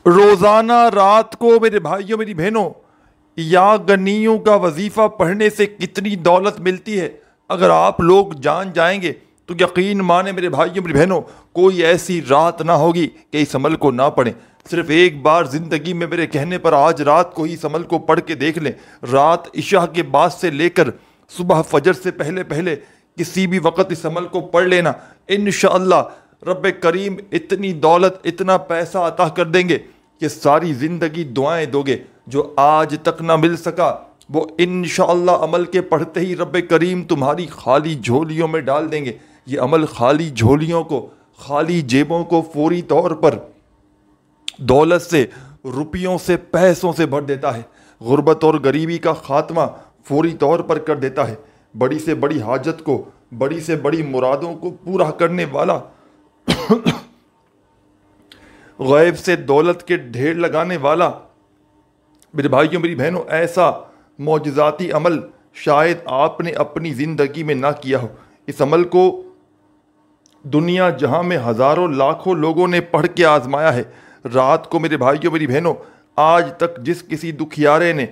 روزانہ رات کو میرے بھائیوں میری بہنوں یا غنیوں کا وظیفہ پڑھنے سے کتنی دولت ملتی ہے، اگر آپ لوگ جان جائیں گے تو یقین مانے میرے بھائیوں میری بہنوں، کوئی ایسی رات نہ ہوگی کہ اس عمل کو نہ پڑھیں۔ صرف ایک بار زندگی میں میرے کہنے پر آج رات کو ہی اس عمل کو پڑھ کے دیکھ لیں۔ رات عشاء کے بعد سے لے کر صبح فجر سے پہلے پہلے کسی بھی وقت اس عمل کو پڑھ لینا، انشاءاللہ رب کریم اتنی دولت اتنا پیسہ عطا کر دیں گے کہ ساری زندگی دعائیں دو گے۔ جو آج تک نہ مل سکا وہ انشاءاللہ عمل کے پڑھتے ہی رب کریم تمہاری خالی جھولیوں میں ڈال دیں گے۔ یہ عمل خالی جھولیوں کو، خالی جیبوں کو فوری طور پر دولت سے، روپیوں سے، پیسوں سے بھر دیتا ہے۔ غربت اور غریبی کا خاتمہ فوری طور پر کر دیتا ہے۔ بڑی سے بڑی حاجت کو، بڑی سے بڑی مرادوں کو پورا کرنے والا، غیب سے دولت کے ڈھیر لگانے والا، میرے بھائیوں میری بہنوں، ایسا معجزاتی عمل شاید آپ نے اپنی زندگی میں نہ کیا ہو۔ اس عمل کو دنیا جہاں میں ہزاروں لاکھوں لوگوں نے پڑھ کے آزمایا ہے۔ رات کو میرے بھائیوں میری بہنوں، آج تک جس کسی دکھیارے نے،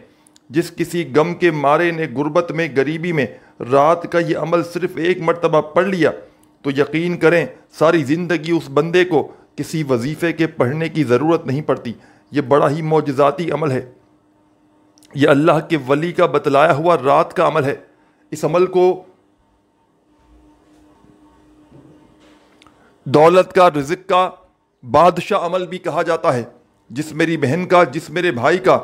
جس کسی غم کے مارے نے غربت میں، غریبی میں رات کا یہ عمل صرف ایک مرتبہ پڑھ لیا تو یقین کریں ساری زندگی اس بندے کو کسی وظیفے کے پڑھنے کی ضرورت نہیں پڑتی۔ یہ بڑا ہی معجزاتی عمل ہے۔ یہ اللہ کے ولی کا بتلایا ہوا رات کا عمل ہے۔ اس عمل کو دولت کا، رزق کا بادشاہ عمل بھی کہا جاتا ہے۔ جس میری بہن کا، جس میرے بھائی کا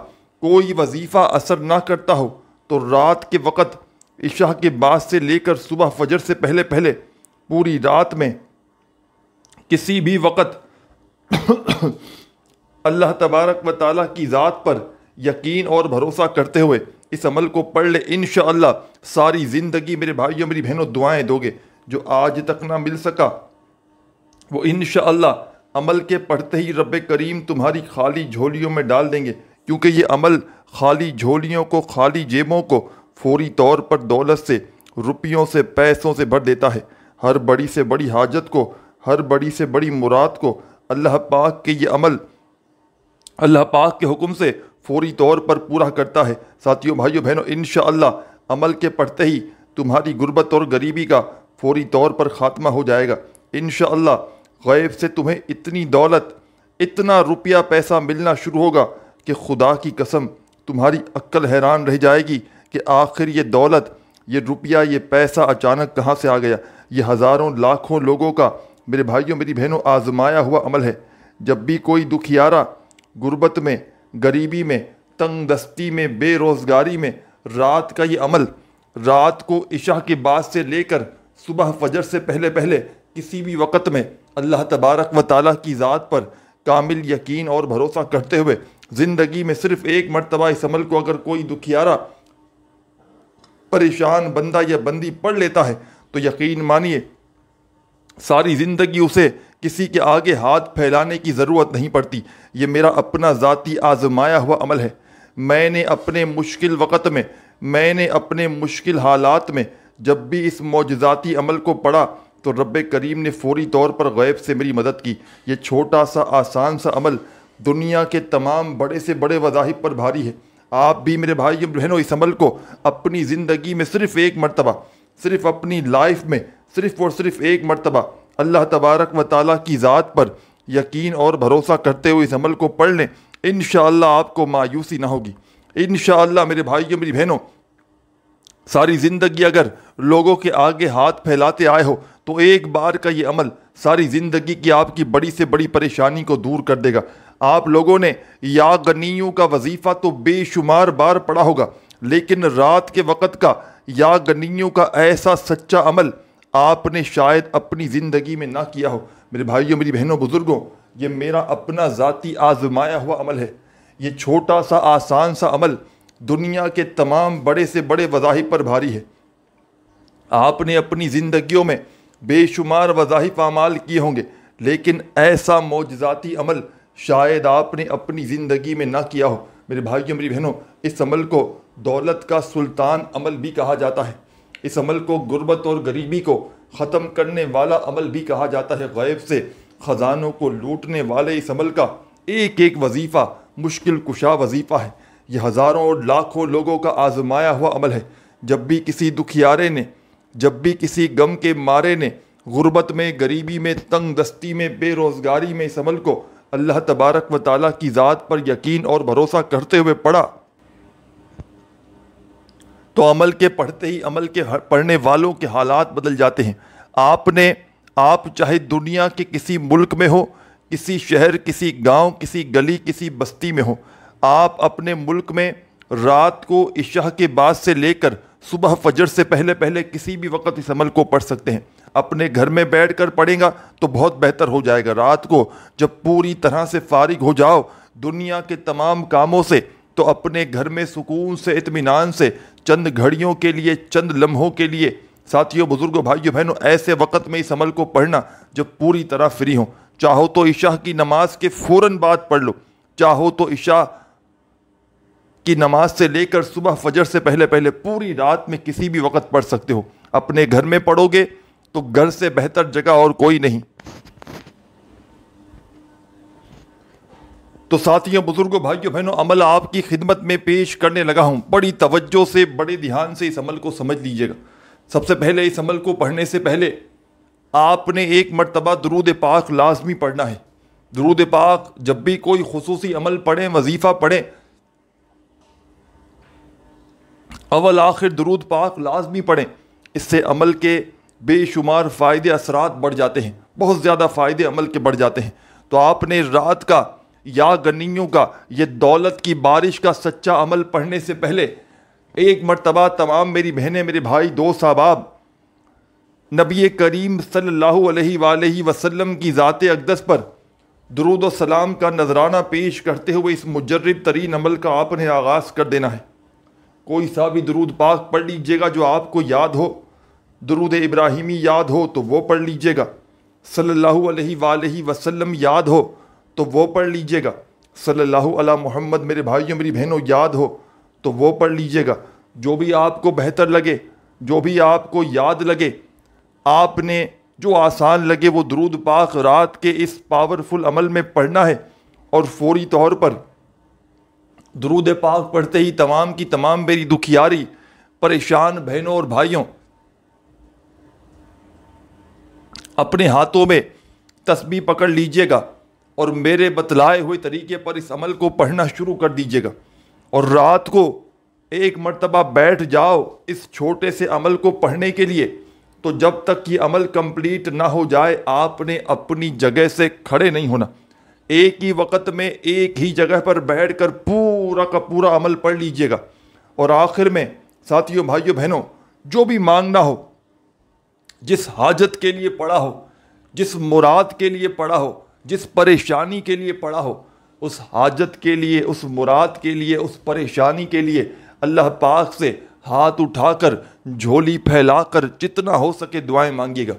کوئی وظیفہ اثر نہ کرتا ہو تو رات کے وقت عشاء کے بعد سے لے کر صبح فجر سے پہلے پہلے پوری رات میں کسی بھی وقت اللہ تبارک و تعالیٰ کی ذات پر یقین اور بھروسہ کرتے ہوئے اس عمل کو پڑھ لے، انشاءاللہ ساری زندگی میرے بھائیوں میری بہنوں دعائیں دو گے۔ جو آج تک نہ مل سکا وہ انشاءاللہ عمل کے پڑھتے ہی رب کریم تمہاری خالی جھولیوں میں ڈال دیں گے، کیونکہ یہ عمل خالی جھولیوں کو، خالی جیبوں کو فوری طور پر دولت سے، روپیوں سے، پیسوں سے بھر دیتا ہے۔ ہر بڑی سے بڑی حاجت کو، ہر بڑی سے بڑی مراد کو اللہ پاک کے یہ عمل اللہ پاک کے حکم سے فوری طور پر پورا کرتا ہے۔ ساتھیوں، بھائیوں، بہنوں، انشاءاللہ عمل کے پڑھتے ہی تمہاری غربت اور غریبی کا فوری طور پر خاتمہ ہو جائے گا۔ انشاءاللہ غیب سے تمہیں اتنی دولت، اتنا روپیہ پیسہ ملنا شروع ہوگا کہ خدا کی قسم تمہاری عقل حیران رہ جائے گی کہ آخر یہ دولت، یہ روپیہ، یہ پیسہ اچانک کہاں سے آ گیا۔ یہ ہزاروں لاکھوں لوگوں کا میرے بھائیوں میری بہنوں آزمایا ہوا عمل ہے۔ جب بھی کوئی دکھیارا غربت میں، غریبی میں، تنگ دستی میں، بے روزگاری میں رات کا یہ عمل، رات کو عشاء کے بعد سے لے کر صبح فجر سے پہلے پہلے کسی بھی وقت میں اللہ تبارک و تعالیٰ کی ذات پر کامل یقین اور بھروسہ کرتے ہوئے زندگی میں صرف ایک مرتبہ اس عمل کو اگر کوئی دکھیارا پریشان بندہ یا بندی پڑھ لیتا ہے تو یقین مانیے ساری زندگی اسے کسی کے آگے ہاتھ پھیلانے کی ضرورت نہیں پڑتی۔ یہ میرا اپنا ذاتی آزمایا ہوا عمل ہے۔ میں نے اپنے مشکل وقت میں، میں نے اپنے مشکل حالات میں جب بھی اس معجزاتی عمل کو پڑھا تو رب کریم نے فوری طور پر غیب سے میری مدد کی۔ یہ چھوٹا سا آسان سا عمل دنیا کے تمام بڑے سے بڑے وظائف پر بھاری ہے۔ آپ بھی میرے بھائی بہنوں اس عمل کو اپنی زندگی میں صرف ایک مرتبہ، صرف اپنی لائف میں صرف اور صرف ایک مرتبہ اللہ تبارک و تعالیٰ کی ذات پر یقین اور بھروسہ کرتے ہوئے اس عمل کو پڑھ لیں، انشاءاللہ آپ کو مایوسی نہ ہوگی۔ انشاءاللہ میرے بھائیوں میری بہنوں، ساری زندگی اگر لوگوں کے آگے ہاتھ پھیلاتے آئے ہو تو ایک بار کا یہ عمل ساری زندگی کی آپ کی بڑی سے بڑی پریشانی کو دور کر دے گا۔ آپ لوگوں نے یا غنیوں کا وظیفہ تو بے شمار بار پڑھا ہوگا، لیکن رات کے وقت کا یا غنیوں کا ایسا سچا عمل آپ نے شاید اپنی زندگی میں نہ کیا ہو۔ میرے بھائیوں میری بہنوں بزرگوں، یہ میرا اپنا ذاتی آزمایا ہوا عمل ہے۔ یہ چھوٹا سا آسان سا عمل دنیا کے تمام بڑے سے بڑے وظائف پر بھاری ہے۔ آپ نے اپنی زندگیوں میں بے شمار وظائف اعمال کیے ہوں گے، لیکن ایسا معجزاتی عمل شاید آپ نے اپنی زندگی میں نہ کیا ہو۔ میرے بھائیوں میری بہنوں، اس عمل کو دولت کا سلطان عمل بھی کہا جاتا ہے۔ اس عمل کو غربت اور غریبی کو ختم کرنے والا عمل بھی کہا جاتا ہے۔ غیب سے خزانوں کو لوٹنے والے اس عمل کا ایک ایک وظیفہ مشکل کشا وظیفہ ہے۔ یہ ہزاروں اور لاکھوں لوگوں کا آزمایا ہوا عمل ہے۔ جب بھی کسی دکھیارے نے، جب بھی کسی غم کے مارے نے غربت میں، غریبی میں، تنگ دستی میں، بے روزگاری میں اس عمل کو اللہ تبارک و تعالیٰ کی ذات پر یقین اور بھروسہ کرتے ہوئے پڑھا تو عمل کے پڑھتے ہی عمل کے پڑھنے والوں کے حالات بدل جاتے ہیں۔ آپ چاہے دنیا کے کسی ملک میں ہو، کسی شہر، کسی گاؤں، کسی گلی، کسی بستی میں ہو، آپ اپنے ملک میں رات کو عشاء کے بعد سے لے کر صبح فجر سے پہلے پہلے کسی بھی وقت اس عمل کو پڑھ سکتے ہیں۔ اپنے گھر میں بیٹھ کر پڑھیں گا تو بہت بہتر ہو جائے گا۔ رات کو جب پوری طرح سے فارغ ہو جاؤ دنیا کے تمام کاموں سے، تو اپنے گھر میں سکون سے، اطمینان سے چند گھڑیوں کے لیے، چند لمحوں کے لیے، ساتھیوں، بزرگوں، بھائیوں، بہنوں، ایسے وقت میں اس عمل کو پڑھنا جب پوری طرح فری ہوں۔ چاہو تو عشاء کی نماز کے فوراً بعد پڑھ لو، چاہو تو عشاء کی نماز سے لے کر صبح فجر سے پہلے پہلے پوری رات میں کسی بھی وقت پڑھ سکتے ہو۔ اپنے گھر میں پڑھو گے تو گھر سے بہتر جگہ اور کوئی نہیں۔ تو ساتھیوں، بزرگوں، بھائیوں، بہنوں، عمل آپ کی خدمت میں پیش کرنے لگا ہوں۔ بڑی توجہ سے، بڑے دھیان سے اس عمل کو سمجھ لیجئے گا۔ سب سے پہلے اس عمل کو پڑھنے سے پہلے آپ نے ایک مرتبہ درود پاک لازمی پڑھنا ہے۔ درود پاک جب بھی کوئی خصوصی عمل پڑھیں، وظیفہ پڑھیں، اول آخر درود پاک لازمی پڑھیں۔ اس سے عمل کے بے شمار فائدے، اثرات بڑھ جاتے ہیں، بہت زیادہ فائدے عمل کے بڑھ جاتے ہیں۔ تو آپ نے رات کا یا گنیوں کا، یہ دولت کی بارش کا سچا عمل پڑھنے سے پہلے ایک مرتبہ تمام میری بہنیں، میرے بھائی، دوست، احباب، نبی کریم صلی اللہ علیہ وآلہ وسلم کی ذات اقدس پر درود و سلام کا نذرانہ پیش کرتے ہوئے اس مجرب ترین عمل کا آپ نے آغاز کر دینا ہے۔ کوئی سا بھی درود پاک پڑھ لیجئے گا جو آپ کو یاد ہو۔ درود ابراہیمی یاد ہو تو وہ پڑھ لیجئے گا، صلی اللہ علیہ وآلہ وسلم یاد ہو تو وہ پڑھ لیجئے گا، صلی اللہ علی محمد میرے بھائیوں، میری بہنوں، یاد ہو تو وہ پڑھ لیجئے گا۔ جو بھی آپ کو بہتر لگے، جو بھی آپ کو یاد لگے، آپ نے جو آسان لگے وہ درود پاک رات کے اس پاورفل عمل میں پڑھنا ہے۔ اور فوری طور پر درود پاک پڑھتے ہی تمام کی تمام میری دکھیاری، پریشان بہنوں اور بھائیوں، اپنے ہاتھوں میں تسبیح پکڑ لیجئے گا اور میرے بتلائے ہوئے طریقے پر اس عمل کو پڑھنا شروع کر دیجئے گا۔ اور رات کو ایک مرتبہ بیٹھ جاؤ اس چھوٹے سے عمل کو پڑھنے کے لیے، تو جب تک یہ عمل کمپلیٹ نہ ہو جائے آپ نے اپنی جگہ سے کھڑے نہیں ہونا۔ ایک ہی وقت میں ایک ہی جگہ پر بیٹھ کر پورا کا پورا عمل پڑھ لیجئے گا۔ اور آخر میں ساتھیوں، بھائیوں، بہنوں، جو بھی مانگنا ہو، جس حاجت کے لیے پڑھا ہو، جس مراد کے لیے پڑھا ہو، جس پریشانی کے لیے پڑھا ہو، اس حاجت کے لیے، اس مراد کے لیے، اس پریشانی کے لیے اللہ پاک سے ہاتھ اٹھا کر، جھولی پھیلا کر جتنا ہو سکے دعائیں مانگیے گا۔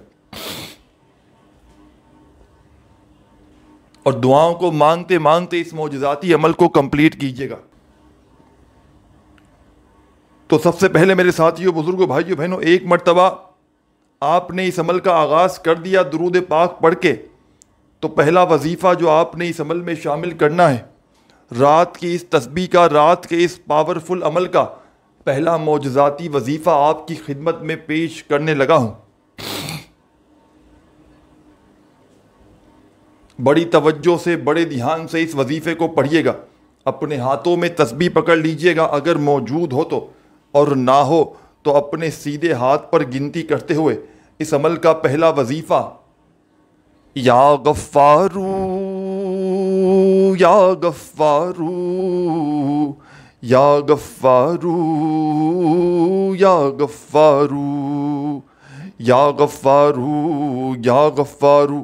اور دعاؤں کو مانگتے مانگتے اس معجزاتی عمل کو کمپلیٹ کیجیے گا۔ تو سب سے پہلے میرے ساتھیوں، بزرگوں، بھائیوں، بہنوں، ایک مرتبہ آپ نے اس عمل کا آغاز کر دیا درود پاک پڑھ کے، تو پہلا وظیفہ جو آپ نے اس عمل میں شامل کرنا ہے، رات کی اس تسبیح کا، رات کے اس پاورفل عمل کا پہلا معجزاتی وظیفہ آپ کی خدمت میں پیش کرنے لگا ہوں۔ بڑی توجہ سے، بڑے دھیان سے اس وظیفے کو پڑھیے گا۔ اپنے ہاتھوں میں تسبیح پکڑ لیجئے گا اگر موجود ہو تو، اور نہ ہو تو اپنے سیدھے ہاتھ پر گنتی کرتے ہوئے اس عمل کا پہلا وظیفہ، یا غفارو یا غفارو یا غفارو یا غفارو یا غفارو یا غفارو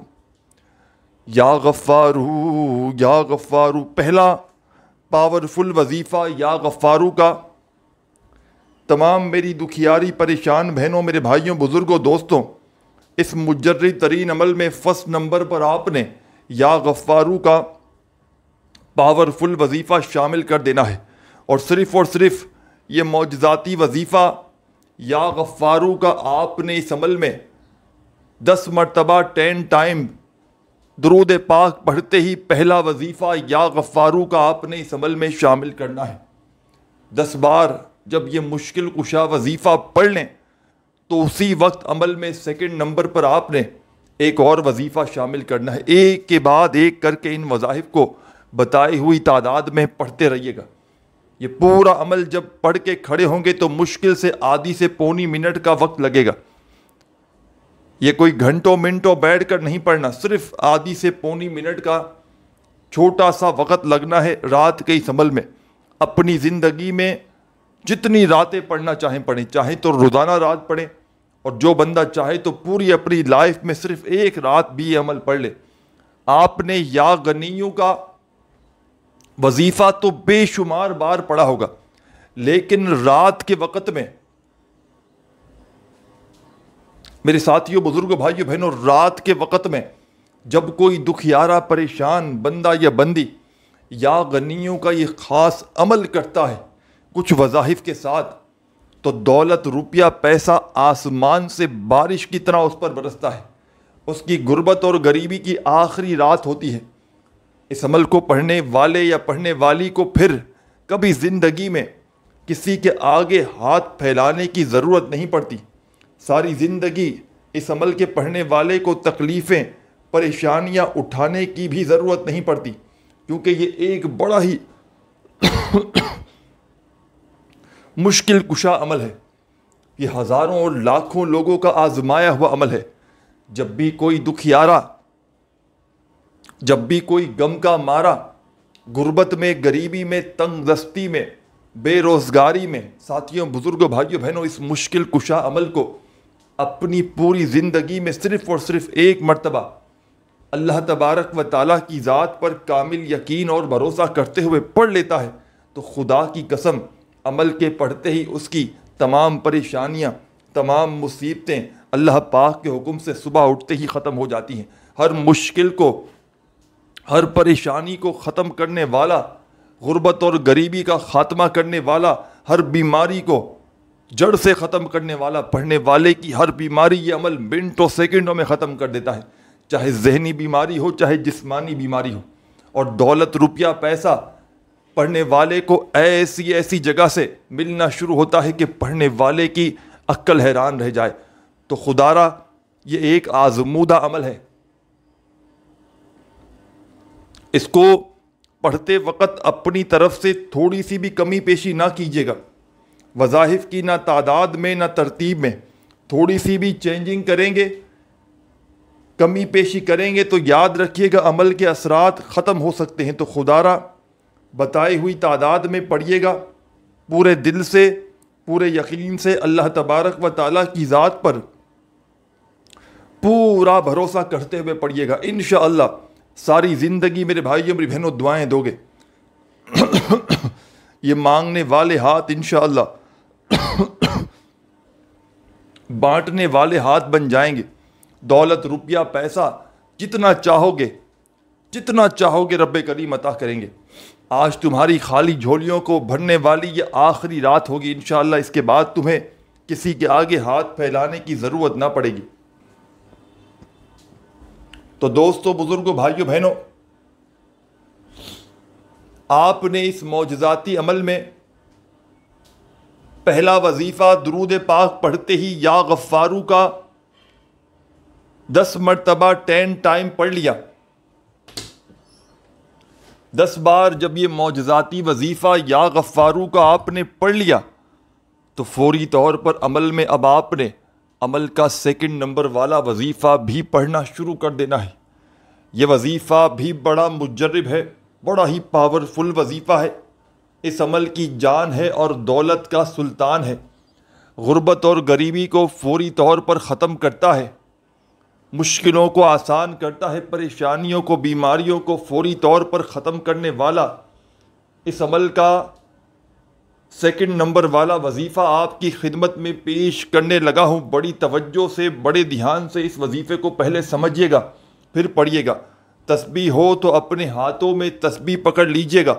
یا غفارو یا غفارو، پہلا پاورفل وظیفہ یا غفارو کا تمام میری دکھیاری پریشان بہنوں، میرے بھائیوں، بزرگوں، دوستوں، اس مجرد ترین عمل میں فرسٹ نمبر پر آپ نے یا غفارو کا پاورفل وظیفہ شامل کر دینا ہے۔ اور صرف یہ معجزاتی وظیفہ یا غفارو کا آپ نے اس عمل میں 10 مرتبہ 10 ٹائم درود پاک پڑھتے ہی پہلا وظیفہ یا غفارو کا آپ نے اس عمل میں شامل کرنا ہے۔ 10 بار جب یہ مشکل کشا وظیفہ پڑھ لیں تو اسی وقت عمل میں سیکنڈ نمبر پر آپ نے ایک اور وظیفہ شامل کرنا ہے۔ ایک کے بعد ایک کر کے ان وظائف کو بتائی ہوئی تعداد میں پڑھتے رہیے گا۔ یہ پورا عمل جب پڑھ کے کھڑے ہوں گے تو مشکل سے آدھی سے پونی منٹ کا وقت لگے گا۔ یہ کوئی گھنٹوں منٹوں بیٹھ کر نہیں پڑھنا، صرف آدھی سے پونی منٹ کا چھوٹا سا وقت لگنا ہے رات کے اس عمل میں۔ اپنی زندگی میں جتنی راتیں پڑھنا چاہیں پڑھیں، چاہیں تو روزانہ رات پڑھیں، اور جو بندہ چاہے تو پوری اپنی لائف میں صرف ایک رات بھی یہ عمل پڑھ لے۔ آپ نے یا غنیوں کا وظیفہ تو بے شمار بار پڑھا ہوگا، لیکن رات کے وقت میں میرے ساتھیوں، بزرگوں، بھائیوں، بہنوں، رات کے وقت میں جب کوئی دکھیارا پریشان بندہ یا بندی یا غنیوں کا یہ خاص عمل کرتا ہے کچھ وظائف کے ساتھ، تو دولت، روپیہ، پیسہ آسمان سے بارش کی طرح اس پر برستا ہے۔ اس کی غربت اور غریبی کی آخری رات ہوتی ہے۔ اس عمل کو پڑھنے والے یا پڑھنے والی کو پھر کبھی زندگی میں کسی کے آگے ہاتھ پھیلانے کی ضرورت نہیں پڑتی۔ ساری زندگی اس عمل کے پڑھنے والے کو تکلیفیں، پریشانیاں اٹھانے کی بھی ضرورت نہیں پڑتی، کیونکہ یہ ایک بڑا ہی مشکل کشا عمل ہے۔ یہ ہزاروں اور لاکھوں لوگوں کا آزمایا ہوا عمل ہے۔ جب بھی کوئی دکھیارا، جب بھی کوئی غم کا مارا، غربت میں، غریبی میں، تنگ دستی میں، بے روزگاری میں، ساتھیوں، بزرگوں، بھائیوں، بہنوں، اس مشکل کشا عمل کو اپنی پوری زندگی میں صرف اور صرف ایک مرتبہ اللہ تبارک و تعالیٰ کی ذات پر کامل یقین اور بھروسہ کرتے ہوئے پڑھ لیتا ہے تو خدا کی قسم عمل کے پڑھتے ہی اس کی تمام پریشانیاں، تمام مصیبتیں اللہ پاک کے حکم سے صبح اٹھتے ہی ختم ہو جاتی ہیں۔ ہر مشکل کو، ہر پریشانی کو ختم کرنے والا، غربت اور غریبی کا خاتمہ کرنے والا، ہر بیماری کو جڑ سے ختم کرنے والا، پڑھنے والے کی ہر بیماری یہ عمل منٹوں سیکنڈوں میں ختم کر دیتا ہے، چاہے ذہنی بیماری ہو، چاہے جسمانی بیماری ہو۔ اور دولت، روپیہ، پیسہ پڑھنے والے کو ایسی ایسی جگہ سے ملنا شروع ہوتا ہے کہ پڑھنے والے کی عقل حیران رہ جائے۔ تو خدارا یہ ایک آزمودہ عمل ہے، اس کو پڑھتے وقت اپنی طرف سے تھوڑی سی بھی کمی پیشی نہ کیجیے گا۔ وظائف کی نہ تعداد میں نہ ترتیب میں تھوڑی سی بھی چینجنگ کریں گے، کمی پیشی کریں گے تو یاد رکھیے گا عمل کے اثرات ختم ہو سکتے ہیں۔ تو خدارا بتائی ہوئی تعداد میں پڑھیے گا، پورے دل سے، پورے یقین سے اللہ تبارک و تعالیٰ کی ذات پر پورا بھروسہ کرتے ہوئے پڑھیے گا۔ انشاءاللہ ساری زندگی میرے بھائیوں، میری بہنوں، دعائیں دو گے، یہ مانگنے والے ہاتھ انشاءاللہ بانٹنے والے ہاتھ بن جائیں گے۔ دولت، روپیہ، پیسہ جتنا چاہو گے رب کریم عطا کریں گے۔ آج تمہاری خالی جھولیوں کو بھرنے والی یہ آخری رات ہوگی انشاءاللہ، اس کے بعد تمہیں کسی کے آگے ہاتھ پھیلانے کی ضرورت نہ پڑے گی۔ تو دوستو، بزرگوں، بھائیوں، بہنوں، آپ نے اس معجزاتی عمل میں پہلا وظیفہ درود پاک پڑھتے ہی یا غفارو کا 10 مرتبہ 10 ٹائم پڑھ لیا۔ 10 بار جب یہ معجزاتی وظیفہ یا غفارو کا آپ نے پڑھ لیا تو فوری طور پر عمل میں اب آپ نے عمل کا سیکنڈ نمبر والا وظیفہ بھی پڑھنا شروع کر دینا ہے۔ یہ وظیفہ بھی بڑا مجرب ہے، بڑا ہی پاورفل وظیفہ ہے۔ اس عمل کی جان ہے اور دولت کا سلطان ہے، غربت اور غریبی کو فوری طور پر ختم کرتا ہے، مشکلوں کو آسان کرتا ہے، پریشانیوں کو، بیماریوں کو فوری طور پر ختم کرنے والا اس عمل کا سیکنڈ نمبر والا وظیفہ آپ کی خدمت میں پیش کرنے لگا ہوں۔ بڑی توجہ سے، بڑے دھیان سے اس وظیفے کو پہلے سمجھیے گا، پھر پڑھیے گا۔ تسبیح ہو تو اپنے ہاتھوں میں تسبیح پکڑ لیجیے گا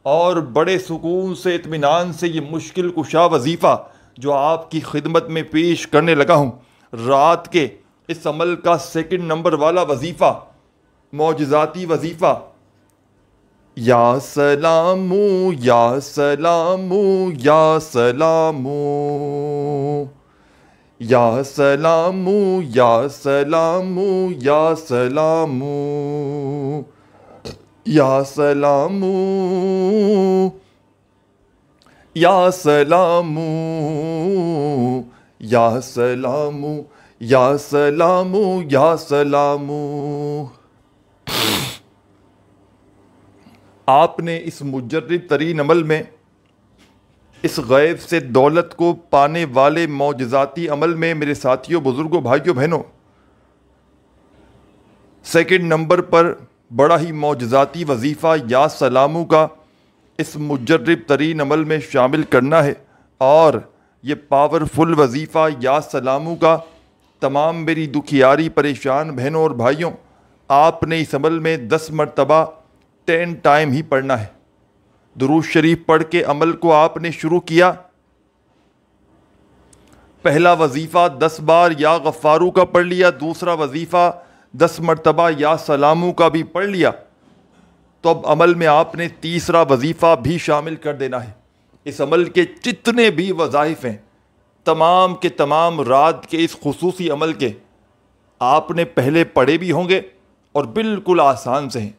اور بڑے سکون سے، اطمینان سے یہ مشکل کشا وظیفہ جو آپ کی خدمت میں پیش کرنے لگا ہوں، رات کے اس عمل کا سیکنڈ نمبر والا وظیفہ معجزاتی وظیفہ یا سلام یا سلام یا سلام یا سلام یا سلام یا سلام یا سلام یا سلام یا سلام یا سلام یا سلام۔ آپ نے اس مجرب ترین عمل میں، اس غیب سے دولت کو پانے والے معجزاتی عمل میں میرے ساتھیوں، بزرگوں، بھائیوں، بہنوں، سیکنڈ نمبر پر بڑا ہی معجزاتی وظیفہ یا سلامو کا اس مجرب ترین عمل میں شامل کرنا ہے، اور یہ پاورفل وظیفہ یا سلامو کا تمام میری دکھیاری پریشان بہنوں اور بھائیوں، آپ نے اس عمل میں 10 مرتبہ 10 ٹائم ہی پڑھنا ہے۔ درود شریف پڑھ کے عمل کو آپ نے شروع کیا۔ پہلا وظیفہ 10 بار یا غفارو کا پڑھ لیا، دوسرا وظیفہ 10 مرتبہ یا سلامو کا بھی پڑھ لیا، تو اب عمل میں آپ نے تیسرا وظیفہ بھی شامل کر دینا ہے۔ اس عمل کے جتنے بھی وظائف ہیں، تمام کے تمام رات کے اس خصوصی عمل کے آپ نے پہلے پڑھے بھی ہوں گے اور بالکل آسان سے ہیں۔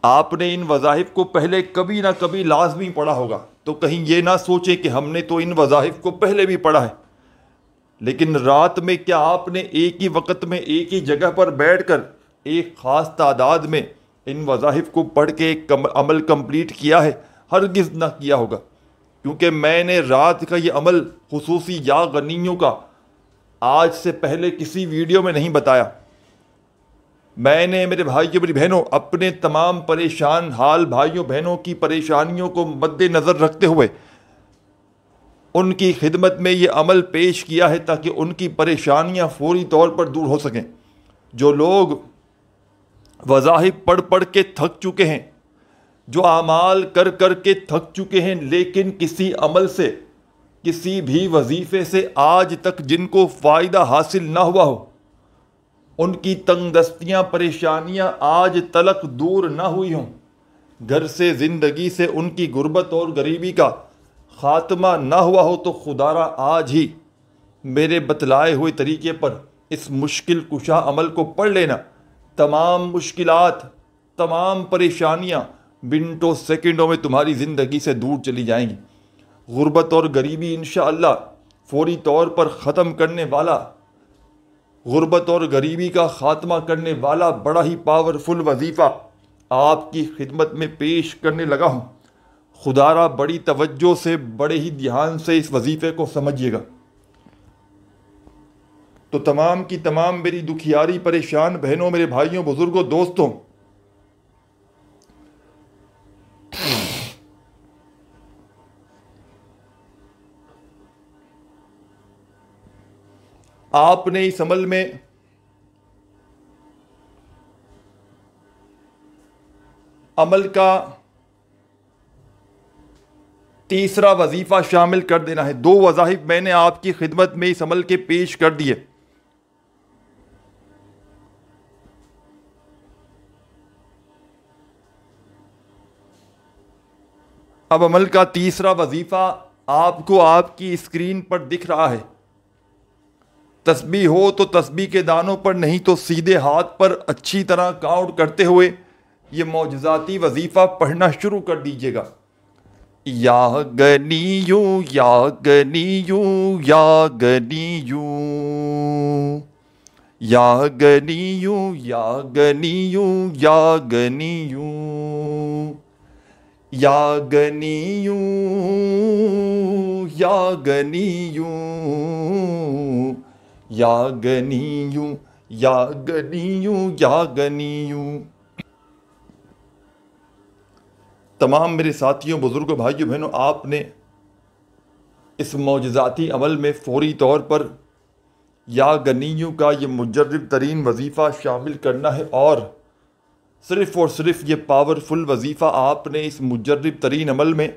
آپ نے ان وظائف کو پہلے کبھی نہ کبھی لازمی پڑھا ہوگا، تو کہیں یہ نہ سوچیں کہ ہم نے تو ان وظائف کو پہلے بھی پڑھا ہے، لیکن رات میں کیا آپ نے ایک ہی وقت میں ایک ہی جگہ پر بیٹھ کر ایک خاص تعداد میں ان وظائف کو پڑھ کے ایک عمل کمپلیٹ کیا ہے؟ ہرگز نہ کیا ہوگا، کیونکہ میں نے رات کا یہ عمل خصوصی یا غنیوں کا آج سے پہلے کسی ویڈیو میں نہیں بتایا۔ میں نے میرے بھائیوں میری بہنوں اپنے تمام پریشان حال بھائیوں بہنوں کی پریشانیوں کو مد نظر رکھتے ہوئے ان کی خدمت میں یہ عمل پیش کیا ہے تاکہ ان کی پریشانیاں فوری طور پر دور ہو سکیں۔ جو لوگ وظائف پڑھ پڑھ کے تھک چکے ہیں، جو اعمال کر کر کے تھک چکے ہیں، لیکن کسی عمل سے، کسی بھی وظیفے سے آج تک جن کو فائدہ حاصل نہ ہوا ہو، ان کی تنگ دستیاں پریشانیاں آج تلک دور نہ ہوئی ہوں، گھر سے زندگی سے ان کی غربت اور غریبی کا خاتمہ نہ ہوا ہو، تو خدا را آج ہی میرے بتلائے ہوئے طریقے پر اس مشکل کشا عمل کو پڑھ لینا۔ تمام مشکلات، تمام پریشانیاں منٹوں سیکنڈوں میں تمہاری زندگی سے دور چلی جائیں گی۔ غربت اور غریبی انشاءاللہ فوری طور پر ختم کرنے والا، غربت اور غریبی کا خاتمہ کرنے والا بڑا ہی پاورفل وظیفہ آپ کی خدمت میں پیش کرنے لگا ہوں۔ خدا را بڑی توجہ سے، بڑے ہی دھیان سے اس وظیفے کو سمجھیے گا۔ تو تمام کی تمام میری دکھیاری پریشان بہنوں، میرے بھائیوں، بزرگوں، دوستوں، آپ نے اس عمل میں عمل کا تیسرا وظیفہ شامل کر دینا ہے۔ 2 وظائف میں نے آپ کی خدمت میں اس عمل کے پیش کر دیے۔ اب عمل کا تیسرا وظیفہ آپ کو آپ کی اسکرین پر دکھ رہا ہے۔ تسبیح ہو تو تسبیح کے دانوں پر، نہیں تو سیدھے ہاتھ پر اچھی طرح کاؤنٹ کرتے ہوئے یہ معجزاتی وظیفہ پڑھنا شروع کر دیجیے گا۔ یا غنیو یا غنیو یا غنیو یا غنیو یا غنیو یا غنیو یا غنیو یا غنیو یا غنیو یا غنیو یا غنیو۔ تمام میرے ساتھیوں، بزرگوں، بھائیوں، بہنوں، آپ نے اس معجزاتی عمل میں فوری طور پر یا غنیو کا یہ مجرب ترین وظیفہ شامل کرنا ہے، اور صرف یہ پاورفل وظیفہ آپ نے اس مجرب ترین عمل میں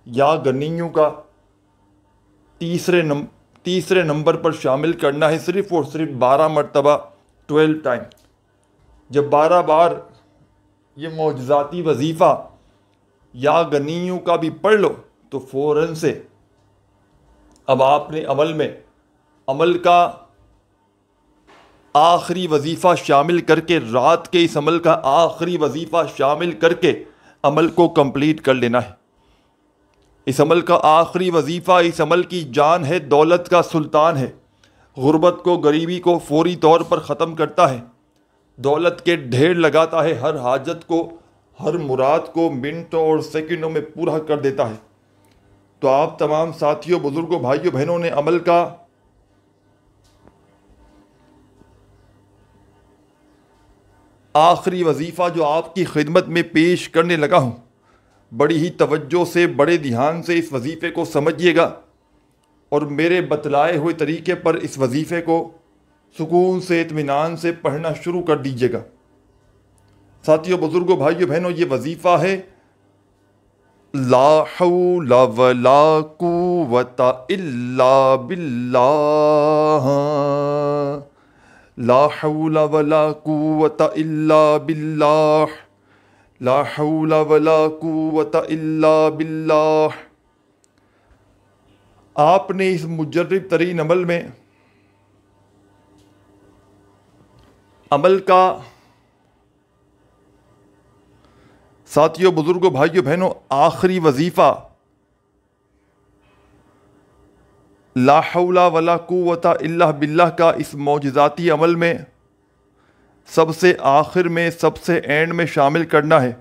یا غنیو کا تیسرے نمبر پر شامل کرنا ہے، صرف 12 مرتبہ 12 ٹائم۔ جب 12 بار یہ معجزاتی وظیفہ یا غنیوں کا بھی پڑھ لو تو فوراً سے اب آپ نے عمل کا آخری وظیفہ شامل کر کے، رات کے اس عمل کا آخری وظیفہ شامل کر کے عمل کو کمپلیٹ کر لینا ہے۔ اس عمل کا آخری وظیفہ، اس عمل کی جان ہے، دولت کا سلطان ہے، غربت کو، غریبی کو فوری طور پر ختم کرتا ہے، دولت کے ڈھیر لگاتا ہے، ہر حاجت کو، ہر مراد کو منٹوں اور سیکنڈوں میں پورا کر دیتا ہے۔ تو آپ تمام ساتھیوں، بزرگوں، بھائیوں، بہنوں نے عمل کا آخری وظیفہ جو آپ کی خدمت میں پیش کرنے لگا ہوں، بڑی ہی توجہ سے، بڑے دھیان سے اس وظیفے کو سمجھیے گا اور میرے بتلائے ہوئے طریقے پر اس وظیفے کو سکون سے، اطمینان سے پڑھنا شروع کر دیجیے گا۔ ساتھیوں، بزرگوں، بھائیوں، بہنوں، یہ وظیفہ ہے لا حول ولا قوت الا باللہ، لا حول ولا قوت الا باللہ، لا حول ولا قوت الا باللہ۔ آپ نے اس مجرب ترین عمل میں عمل کا، ساتھیوں، بزرگوں، بھائیوں، بہنوں، آخری وظیفہ لا حول ولا قوت الا باللہ کا اس معجزاتی عمل میں سب سے آخر میں، سب سے اینڈ میں شامل کرنا ہے۔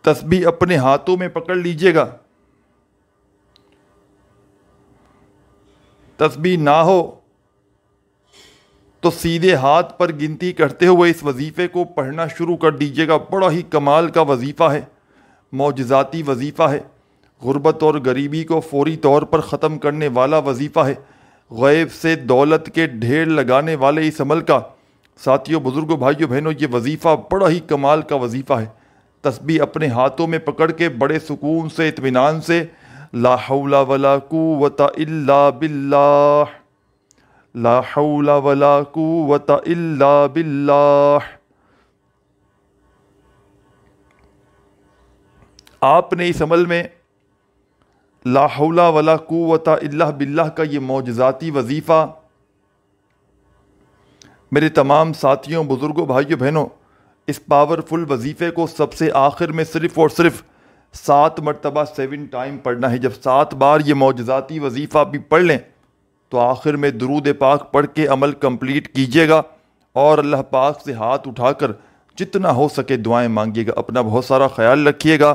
تسبیح اپنے ہاتھوں میں پکڑ لیجئے گا۔ تسبیح نہ ہو تو سیدھے ہاتھ پر گنتی کرتے ہوئے اس وظیفے کو پڑھنا شروع کر دیجیے گا۔ بڑا ہی کمال کا وظیفہ ہے، معجزاتی وظیفہ ہے، غربت اور غریبی کو فوری طور پر ختم کرنے والا وظیفہ ہے، غیب سے دولت کے ڈھیر لگانے والے اس عمل کا، ساتھیوں، بزرگوں، بھائیوں، بہنوں، یہ وظیفہ بڑا ہی کمال کا وظیفہ ہے۔ تسبیح اپنے ہاتھوں میں پکڑ کے بڑے سکون سے، اطمینان سے لا حول ولا قوت الا باللہ، لا حول ولا قوت الا باللہ۔ آپ نے اس عمل میں لا حول ولا قوت الا باللہ کا یہ معجزاتی وظیفہ میرے تمام ساتھیوں، بزرگوں، بھائیوں، بہنوں، اس پاورفل وظیفے کو سب سے آخر میں صرف اور صرف 7 مرتبہ 7 ٹائم پڑھنا ہے۔ جب 7 بار یہ معجزاتی وظیفہ بھی پڑھ لیں تو آخر میں درود پاک پڑھ کے عمل کمپلیٹ کیجیے گا اور اللہ پاک سے ہاتھ اٹھا کر جتنا ہو سکے دعائیں مانگیے گا۔ اپنا بہت سارا خیال رکھیے گا۔